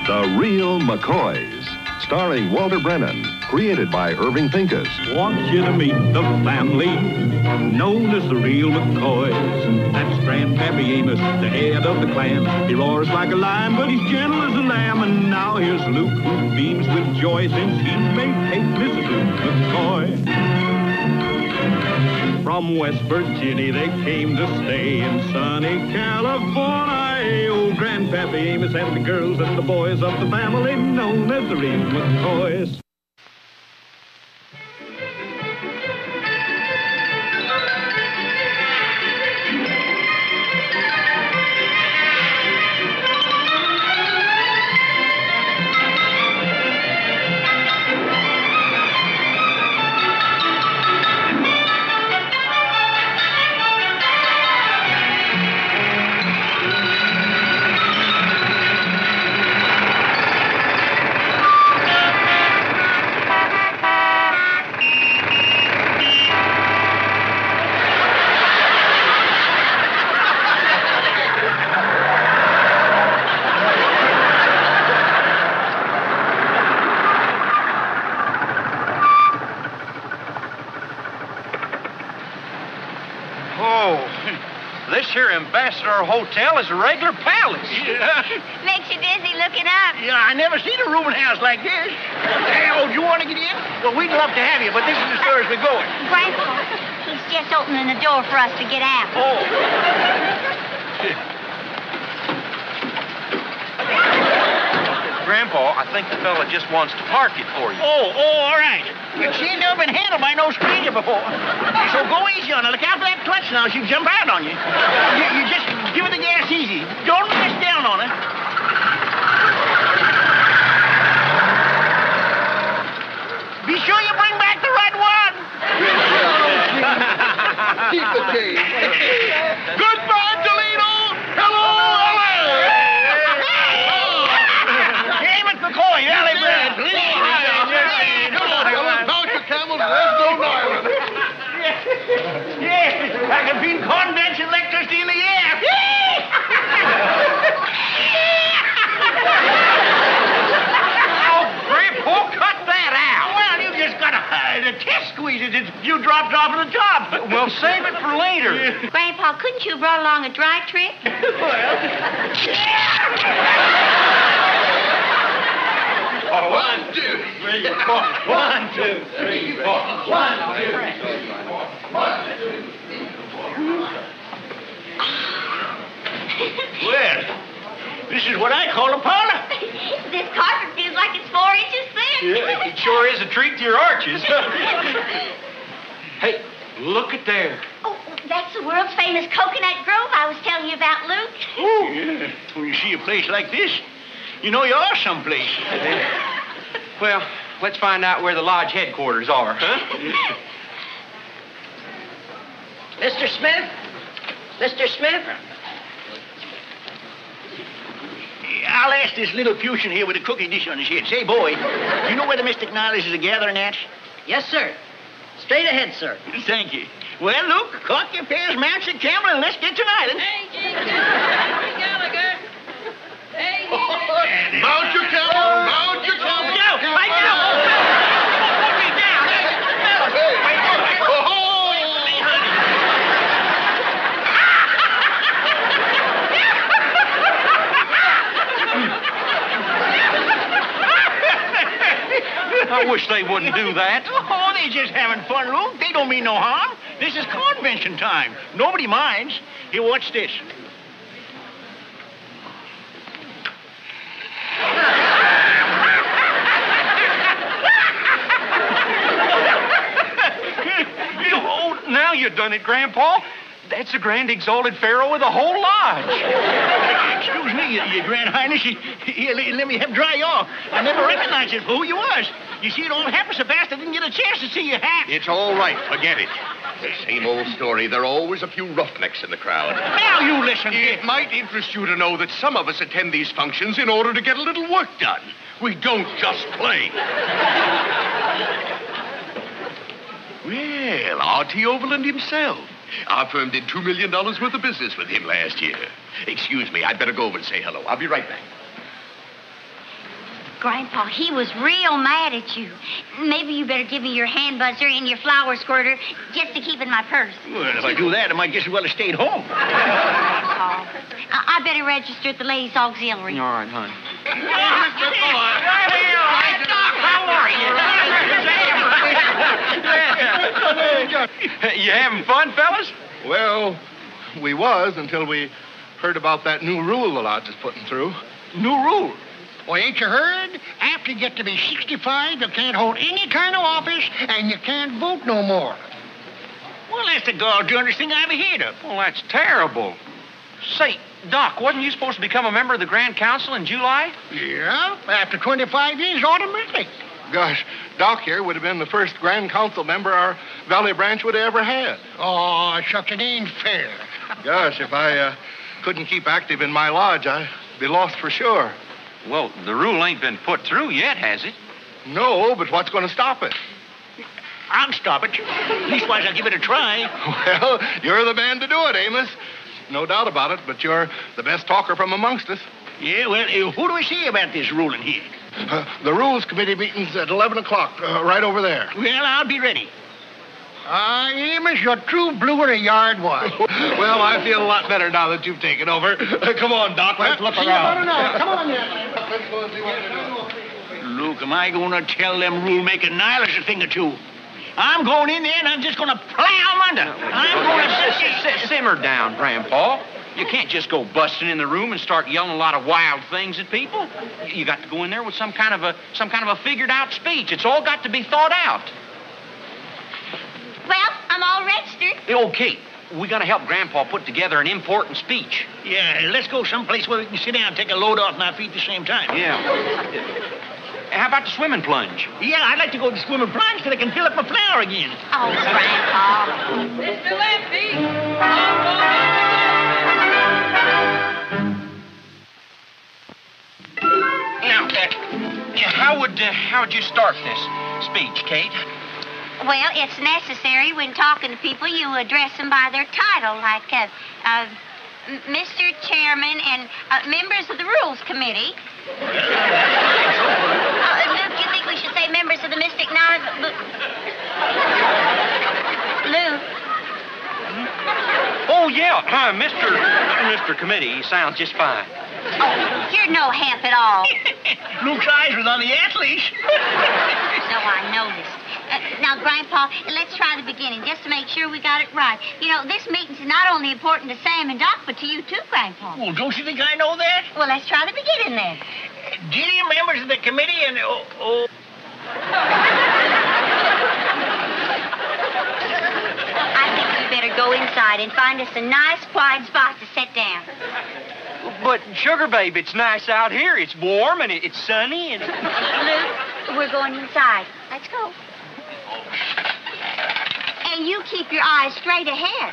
The Real Mccoys, starring Walter Brennan, created by Irving Pincus. Want you to meet the family known as the Real Mccoys. That's Grandpappy Amos, the head of the clan. He roars like a lion, but he's gentle as a lamb. And now here's Luke, who beams with joy since he may take Mrs. Luke McCoy. From West Virginia they came to stay in sunny California. Oh, Grandpappy Amos and the girls and the boys of the family known as the Real McCoys. This here Ambassador Hotel is a regular palace. Yeah. Makes you dizzy looking up. Yeah, I never seen a rooming house like this. Hey, oh, do you want to get in? Well, we'd love to have you, but this is as far as we're going. Grandpa, he's just opening the door for us to get out. Oh. Grandpa, I think the fella just wants to park it for you. Oh, all right. But she ain't never been handled by no stranger before. So go easy on her. Look out for that clutch now. She'll jump out on you. You just give her the gas easy. Don't press down on her. Be sure you bring back the right one. Keep the key. Goodbye, Toledo. Hello, LA. McCoy, alley bread. Count your camels, there's no Ireland. Yes, I can feel condensed electricity in the air. Oh, Grandpa, cut that out. Well, you just got to test squeeze it. It's a few drops off of the top. Well, save it for later. Grandpa, couldn't you have brought along a dry trick? Oh, 1, 2, 3, 4. 1, 2, 3, 4. 1, 2, 3, 4. 1, 2, 3, 4. Well, this is what I call a parlor. This carpet feels like it's 4 inches thick. Yeah, it sure is a treat to your arches. Hey, look at there. Oh, that's the world's famous coconut grove I was telling you about, Luke. Oh, yeah. When you see a place like this, you know you are someplace. Well, let's find out where the lodge headquarters are, huh? Mr. Smith? Mr. Smith? I'll ask this little Fusion here with a cookie dish on his head. Say, boy, do you know where the Mystic Niles is gathering at? Yes, sir. Straight ahead, sir. Thank you. Well, Luke, cock your pairs, mounts and camel, and let's get to an island. Hey, Gallagher. Hey, Mount your camel, mount your camel. No, I know. Put me down. Hey. Oh. I wish they wouldn't do that. Oh, they're just having fun, Luke. They don't mean no harm. This is convention time. Nobody minds. Here, watch this. Oh, now you've done it, Grandpa. That's the Grand Exalted Pharaoh with a whole lodge. Excuse me, your Grand Highness. Here, let me have dry off. I never recognized it for who you was. You see, it all happened so fast I didn't get a chance to see your hat. It's all right. Forget it. The same old story. There are always a few roughnecks in the crowd. Now you listen. It might interest you to know that some of us attend these functions in order to get a little work done. We don't just play. Well, R.T. Overland himself. Our firm did $2 million worth of business with him last year. Excuse me, I'd better go over and say hello. I'll be right back. Grandpa, he was real mad at you. Maybe you better give me your hand buzzer and your flower squirter just to keep in my purse. Well, if I do that, I might just as well have stayed home. Grandpa, I better register at the Ladies' Auxiliary. All right, honey. You having fun, fellas? Well, we was until we heard about that new rule the lodge is putting through. New rule. Well, ain't you heard? After you get to be 65, you can't hold any kind of office, and you can't vote no more. Well, that's the gall-darndest thing I ever heard of. Well, that's terrible. Say, Doc, wasn't you supposed to become a member of the Grand Council in July? Yeah, after 25 years, automatic. Gosh, Doc here would have been the first Grand Council member our Valley Branch would have ever had. Oh, shucks, it ain't fair. Gosh, if I couldn't keep active in my lodge, I'd be lost for sure. Well, the rule ain't been put through yet, has it? No, but what's going to stop it? I'll stop it. Leastwise, I'll give it a try. Well, you're the man to do it, Amos. No doubt about it, but you're the best talker from amongst us. Yeah, well, who do we see about this ruling here? The Rules Committee meeting's at 11 o'clock, right over there. Well, I'll be ready. Amos, you're true blue in a yard wash. Well, I feel a lot better now that you've taken over. Come on, Doc, let's look around. Come on, Let's go and see what they're doing. Luke, am I going to tell them rule-making Nihilists a thing or two? I'm going in there and I'm just going to plow them under. I'm going to simmer down, Grandpa. You can't just go busting in the room and start yelling a lot of wild things at people. You got to go in there with some kind of a figured-out speech. It's all got to be thought out. Well, I'm all registered. Okay, we got to help Grandpa put together an important speech. Yeah, let's go someplace where we can sit down and take a load off my feet at the same time. Yeah. How about the swimming plunge? Yeah, I'd like to go to the swimming plunge so I can fill up my flower again. Oh, Grandpa. Mr. Lefty! Now, how would you start this speech, Kate? Well, it's necessary when talking to people, you address them by their title, like Mr. Chairman and members of the Rules Committee. Luke, do you think we should say members of the Mystic Nine? Luke. Oh, yeah, Mr. Committee sounds just fine. Oh, you're no help at all. Luke's eyes was on the athletes. So I noticed. Now, Grandpa, let's try the beginning, just to make sure we got it right. You know, this meeting's not only important to Sam and Doc, but to you too, Grandpa. Well, don't you think I know that? Well, let's try the beginning then. Dear members of the committee and... I think we better go inside and find us a nice, quiet spot to sit down. But, Sugar Babe, it's nice out here. It's warm and it's sunny and... Luke, we're going inside. Let's go. And you keep your eyes straight ahead.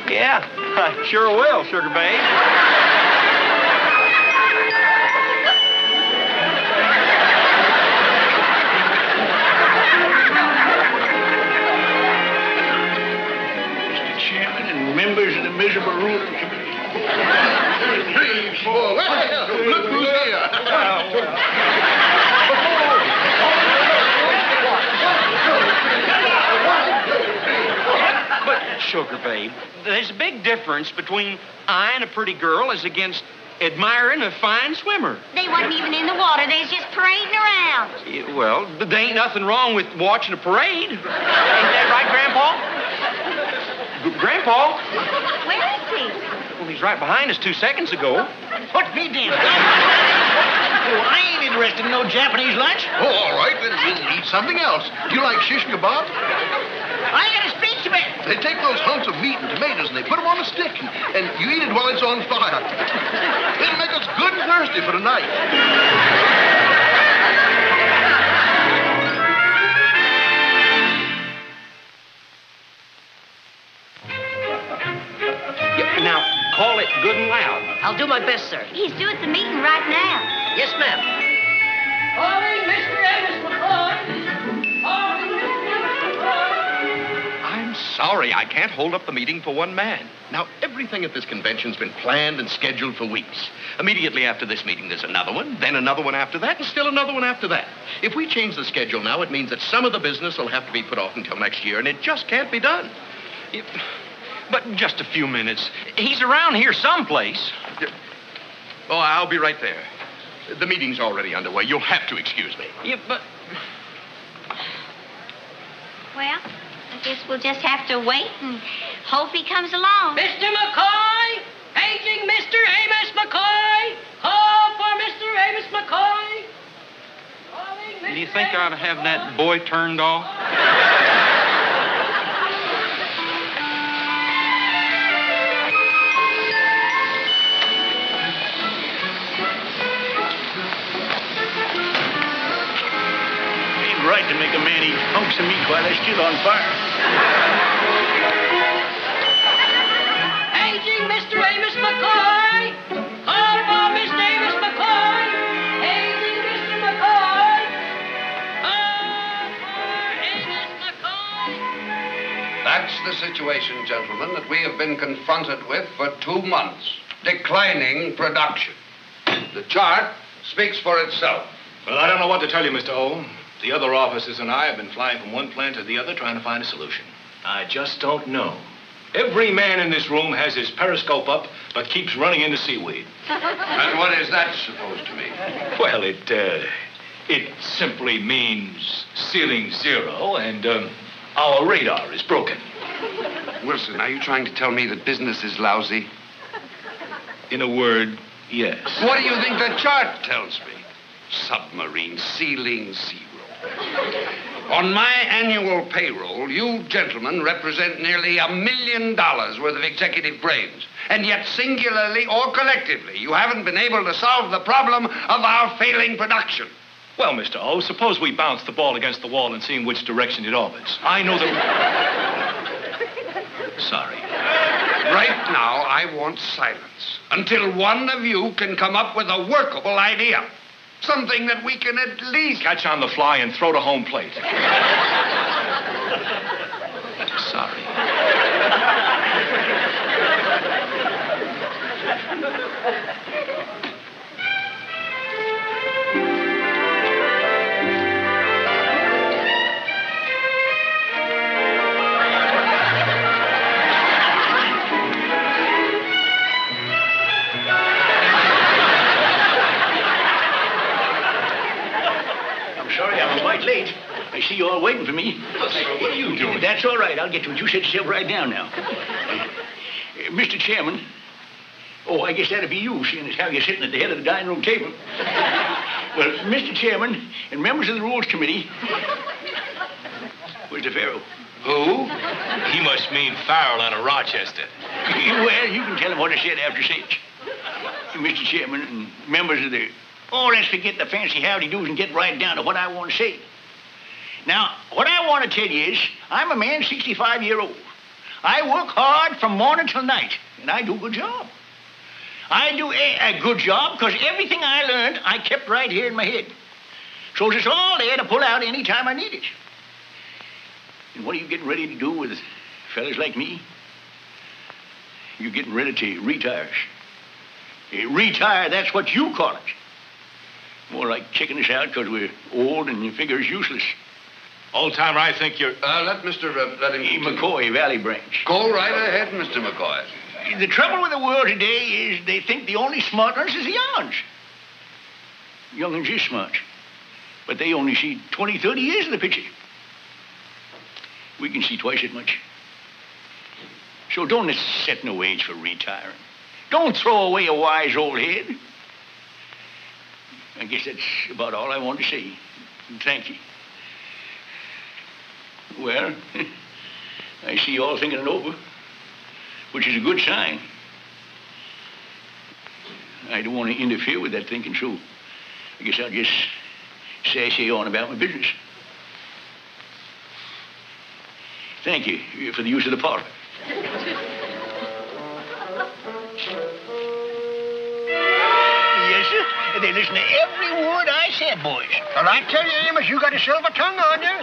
Yeah, I sure will, Sugar Babe. Members of the miserable ruling committee. 3, 4, well, look who's here. But, Sugar Babe, there's a big difference between eyeing a pretty girl as against admiring a fine swimmer. They wasn't even in the water. They was just parading around. Yeah, well, there ain't nothing wrong with watching a parade. Ain't that right, Grandpa? Grandpa? Where is he? Well, he's right behind us 2 seconds ago. Put me down. Oh, I ain't interested in no Japanese lunch. Oh, all right, then we'll eat something else. Do you like shish kebab? I got a speech to make. They take those hunks of meat and tomatoes and they put them on a stick, and you eat it while it's on fire. It'll make us good and thirsty for tonight. Now, call it good and loud. I'll do my best, sir. He's due at the meeting right now. Yes, ma'am. Calling Mr. Amos McCoy. Calling Mr. Amos McCoy. I'm sorry. I can't hold up the meeting for one man. Now, everything at this convention's been planned and scheduled for weeks. Immediately after this meeting, there's another one, then another one after that, and still another one after that. If we change the schedule now, it means that some of the business will have to be put off until next year, and it just can't be done. But just a few minutes. He's around here someplace. Oh, I'll be right there. The meeting's already underway. You'll have to excuse me. Yeah, but... Well, I guess we'll just have to wait and hope he comes along. Mr. McCoy! Paging Mr. Amos McCoy! Call for Mr. Amos McCoy! Do you think I ought to have that boy turned off? Right to make a man eat hunks of meat while they're still on fire. Paging Mr. Amos McCoy! Call for Mr. Amos McCoy! Paging Mr. McCoy! Call for Amos McCoy! That's the situation, gentlemen, that we have been confronted with for 2 months. Declining production. The chart speaks for itself. Well, I don't know what to tell you, Mr. O. The other officers and I have been flying from one plant to the other trying to find a solution. I just don't know. Every man in this room has his periscope up, but keeps running into seaweed. And what is that supposed to mean? Well, it simply means ceiling zero, and our radar is broken. Wilson, are you trying to tell me that business is lousy? In a word, yes. What do you think the chart tells me? Submarine ceiling zero. On my annual payroll, you gentlemen represent nearly $1 million worth of executive brains. And yet, singularly or collectively, you haven't been able to solve the problem of our failing production. Well, Mr. O, suppose we bounce the ball against the wall and see in which direction it orbits. I know that... Sorry. Right now, I want silence until one of you can come up with a workable idea. Something that we can at least... Catch on the fly and throw to home plate. Sorry. Late. I see you all waiting for me. What are you doing? That's all right. I'll get to it. You sit yourself right down now. Mr. Chairman. Oh, I guess that'd be you, seeing as how you're sitting at the head of the dining room table. Well, Mr. Chairman and members of the Rules Committee. Where's the Pharaoh? Who? He must mean Farrell out of Rochester. Well, you can tell him what I said after six. Mr. Chairman and members of the... Oh, let's forget the fancy howdy-doos and get right down to what I want to say. Now, what I want to tell you is, I'm a man 65-year-old. I work hard from morning till night, and I do a good job. I do a good job because everything I learned, I kept right here in my head. So it's all there to pull out any time I need it. And what are you getting ready to do with fellas like me? You're getting ready to retire. Retire, that's what you call it. More like kicking us out because we're old and you figure it's useless. Old-timer, I think you're... Let him continue. McCoy, Valley Branch. Go right ahead, Mr. McCoy. The trouble with the world today is they think the only smart ones is the youngs. Young'uns is smart. But they only see 20, 30 years of the picture. We can see twice as much. So don't set no age for retiring. Don't throw away a wise old head. I guess that's about all I want to say. Thank you. Well, I see you all thinking it over, which is a good sign. I don't want to interfere with that thinking, so I guess I'll just sashay on about my business. Thank you for the use of the parlor. Yes, sir. They listen to every word I said, boys. And I tell you, Amos, you got a silver tongue on you.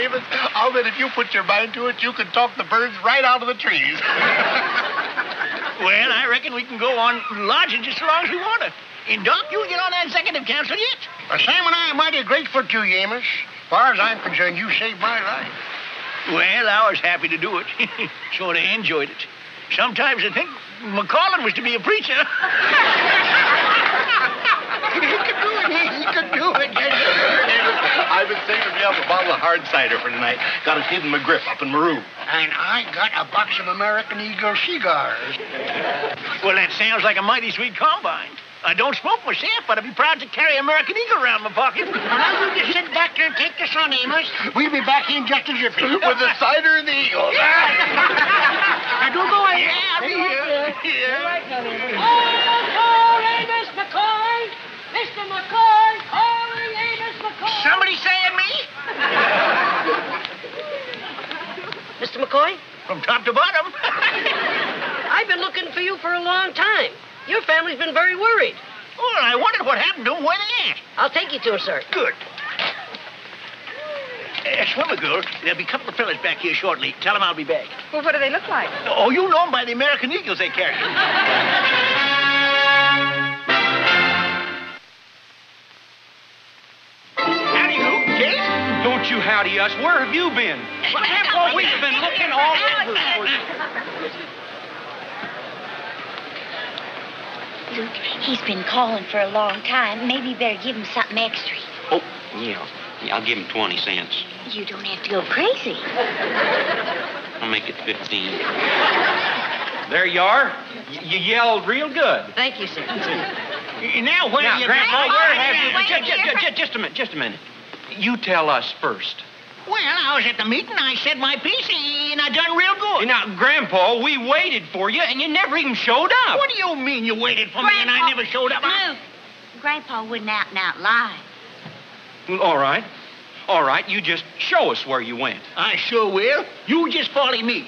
Amos, I'll bet if you put your mind to it, you could talk the birds right out of the trees. Well, I reckon we can go on lodging just as long as we want to. And, Doc, you'll get on that executive council yet? Sam and I are mighty grateful to you, Amos. As far as I'm concerned, you saved my life. Well, I was happy to do it. Sort of enjoyed it. Sometimes I think McCollin was to be a preacher. He could do it. He could do it. I've been saving me up a bottle of hard cider for tonight. Got it hid in my grip up in my room. And I got a box of American Eagle cigars. Well, that sounds like a mighty sweet combine. I don't smoke myself, but I'd be proud to carry American Eagle around my pocket. Now, you just sit back there and take the sun, Amos. We'll be back in just a jiffy. With the cider and the Eagle. Now, don't go away. Call Amos McCoy! Mr. McCoy, calling Amos McCoy! Somebody saying me? Mr. McCoy? From top to bottom. I've been looking for you for a long time. Your family's been very worried. Well, I wondered what happened to them. Where they at? I'll take you to him, sir. Good. Swimmer girl, there'll be a couple of fellas back here shortly. Tell them I'll be back. Well, what do they look like? Oh, you know them by the American Eagles they carry. Howdy, you, Kate? Don't you howdy us. Where have you been? Well, Grandpa, we've been looking all over for you. Luke, he's been calling for a long time. Maybe you better give him something extra. Oh, yeah. I'll give him 20 cents. You don't have to go crazy. I'll make it 15. There you are. You yelled real good. Thank you, sir. Now, where Now, you... Grandpa, where have you... Wait, Just a minute. You tell us first. Well, I was at the meeting. I said my piece, and I done real good. Now, Grandpa, we waited for you, and you never even showed up. What do you mean you waited for me and I never showed up? Luke, Grandpa wouldn't out and out lie. All right. You just show us where you went. I sure will. You just follow me.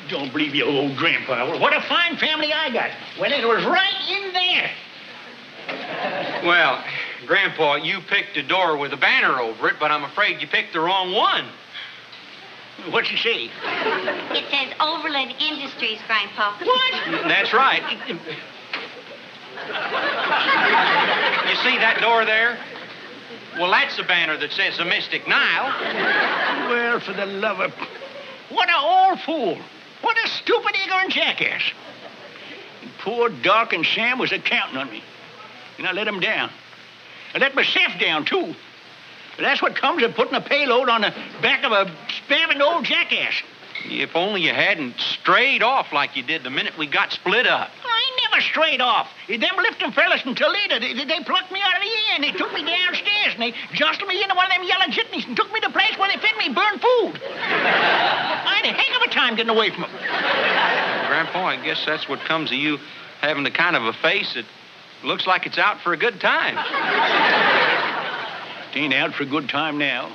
Don't believe your old grandpa. Well, what a fine family I got. Well, it was right in there. Well, Grandpa, you picked a door with a banner over it, but I'm afraid you picked the wrong one. What's it say? It says Overland Industries, Grandpa. What? That's right. You see that door there? Well, that's the banner that says the Mystic Nile. Well, for the love of... What an old fool. What a stupid, ignorant jackass. And poor Doc and Sam was counting on me. And I let them down. I let myself down, too. But that's what comes of putting a payload on the back of a spamming old jackass. If only you hadn't strayed off like you did the minute we got split up. I never strayed off. Them lifting fellas from Toledo, they plucked me out of the air, and they took me downstairs, and they jostled me into one of them yellow jitneys and took me to a place where they fed me burned food. I had a heck of a time getting away from them. Grandpa, I guess that's what comes of you having the kind of a face that looks like it's out for a good time. It ain't out for a good time now.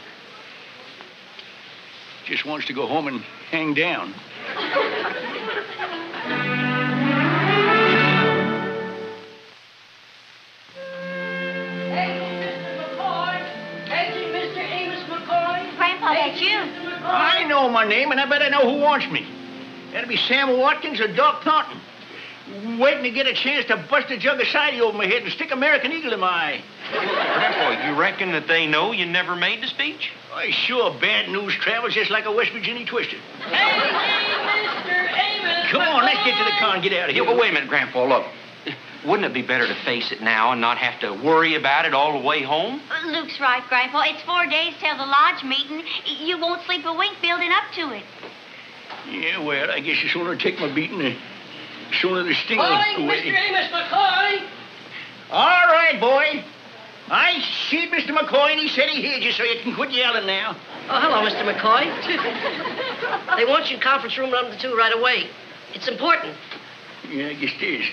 Just wants to go home and hang down. Grandpa, that's you. I know my name, and I better know who wants me. That'll be Sam Watkins or Doc Thornton. Waiting to get a chance to bust a jug of cider over my head and stick American Eagle in my eye. Grandpa, you reckon that they know you never made the speech? Why, sure, bad news travels just like a West Virginia twister. Hey, Mr. Amos! Come on, let's get to the car and get out of here. Yeah, well, wait a minute, Grandpa, look. Wouldn't it be better to face it now and not have to worry about it all the way home? Luke's right, Grandpa. It's 4 days till the lodge meeting. You won't sleep a wink building up to it. Yeah, well, I guess the sooner I take my beating, the sooner the sting will Calling go away. Mr. Amos McCoy! All right, boy. I see Mr. McCoy, and he said he heard you, so you can quit yelling now. Oh, hello, Mr. McCoy. They want you in conference room number 2 right away. It's important. Yeah, I guess it is.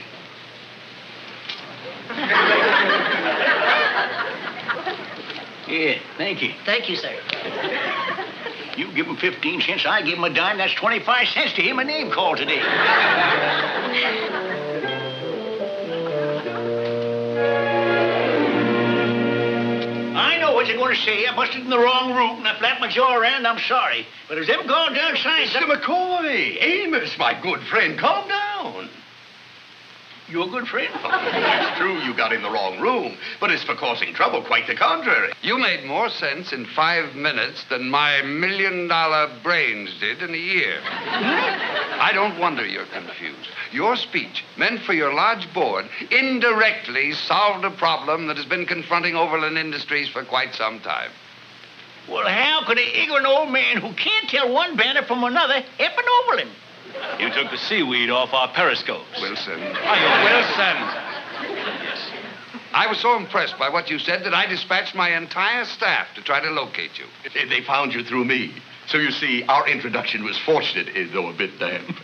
Yeah, thank you. Thank you, sir. You give him 15 cents, I give him a dime. That's 25 cents to hear my name called today. want to say I busted in the wrong route and I flapped my jaw around. I'm sorry. But if them gone down signs... Mr. McCoy, Amos, my good friend, calm down. You're a good friend? It's true you got in the wrong room, but it's for causing trouble, quite the contrary. You made more sense in 5 minutes than my $1 million brains did in a year. I don't wonder you're confused. Your speech, meant for your large board, indirectly solved a problem that has been confronting Overland Industries for quite some time. Well, how could an ignorant old man who can't tell one banner from another help an Overland? You took the seaweed off our periscopes. Wilson. Wilson. I was so impressed by what you said that I dispatched my entire staff to try to locate you. They found you through me. So you see, our introduction was fortunate, though a bit damp.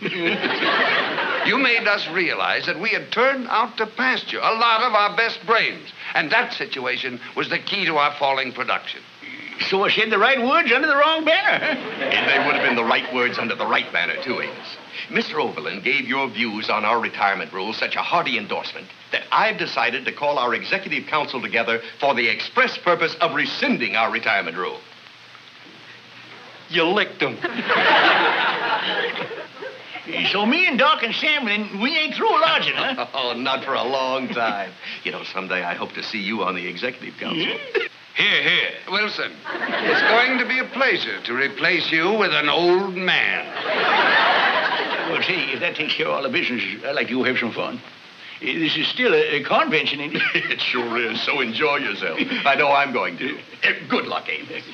You made us realize that we had turned out to pasture a lot of our best brains. And that situation was the key to our falling production. So I said the right words under the wrong banner, huh? And they would have been the right words under the right banner, too, Amos. Mr. Overland gave your views on our retirement rules such a hearty endorsement that I've decided to call our executive council together for the express purpose of rescinding our retirement rule. You licked them. So me and Doc and Sam, we ain't through lodging, huh? Oh, not for a long time. You know, someday I hope to see you on the executive council. Here, here. Wilson, it's going to be a pleasure to replace you with an old man. Well, see, if that takes care of all the business, I'd like to go have some fun. This is still a convention, ain't it? It sure is, so enjoy yourself. I know I'm going to. Good luck, Amos.